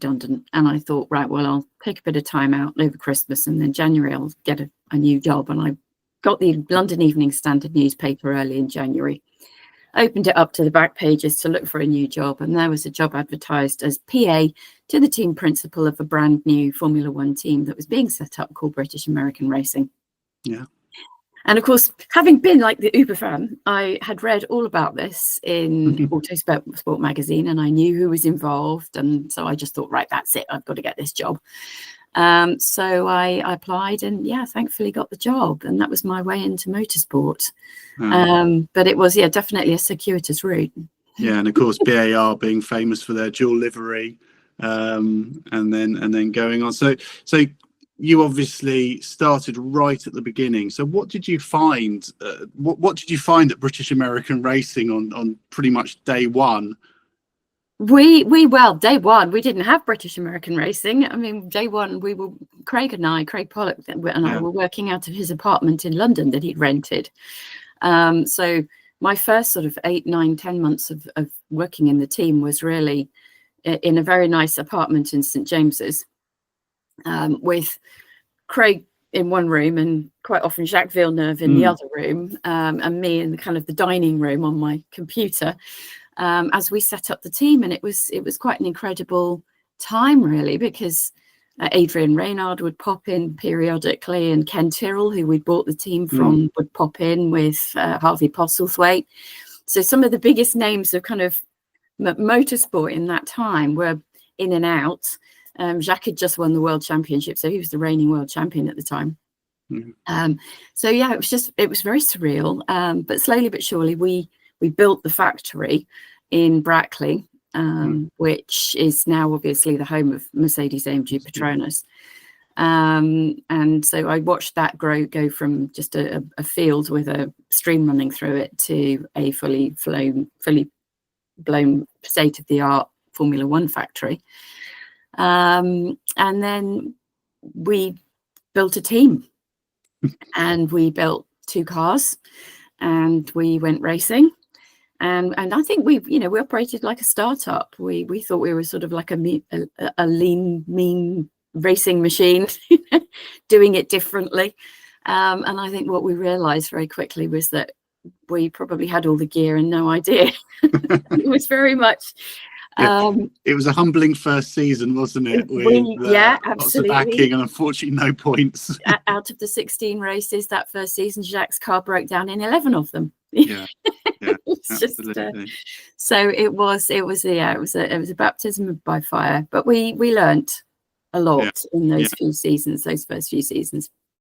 redundant. And I thought, right, well, I'll take a bit of time out over Christmas, and then January I'll get a new job. And I got the London Evening Standard newspaper early in January, opened it up to the back pages to look for a new job. And there was a job advertised as PA to the team principal of a brand new Formula One team that was being set up called British American Racing. Yeah. And of course, having been like the uber fan, I had read all about this in Autosport magazine, and I knew who was involved. And so I just thought, right, that's it. I've got to get this job. So I applied, and thankfully got the job. And that was my way into motorsport. But it was, definitely a circuitous route. Yeah, and of course, BAR being famous for their dual livery, and then going on. So you obviously started right at the beginning. So what did you find? What did you find at British American Racing on pretty much day one? Well, day one, we didn't have British American Racing. I mean, day one, Craig Pollock and I were working out of his apartment in London that he'd rented. So my first sort of 8, 9, 10 months of working in the team was really in a very nice apartment in St James's, with Craig in one room and quite often Jacques Villeneuve in the other room, and me in kind of the dining room on my computer, as we set up the team. And it was quite an incredible time, really, because Adrian Reynard would pop in periodically, and Ken Tyrrell, who we bought the team from, would pop in with Harvey Postlethwaite. So some of the biggest names of kind of motorsport in that time were in and out. Jacques had just won the world championship, so he was the reigning world champion at the time. So it was very surreal. But slowly but surely, we built the factory in Brackley, which is now obviously the home of Mercedes AMG Petronas. And so I watched that go from just a field with a stream running through it to a fully blown state-of-the-art Formula One factory. And then we built a team, and we built 2 cars, and we went racing. And I think we operated like a startup. We thought we were sort of like a lean, mean racing machine, doing it differently. And I think what we realized very quickly was that we probably had all the gear and no idea. It was very much. It was a humbling first season, wasn't it? With, absolutely. Lots of backing and unfortunately no points. Out of the 16 races that first season, Jacques' car broke down in 11 of them. Absolutely. So it was a baptism by fire, but we learnt a lot in those few seasons, those first few seasons.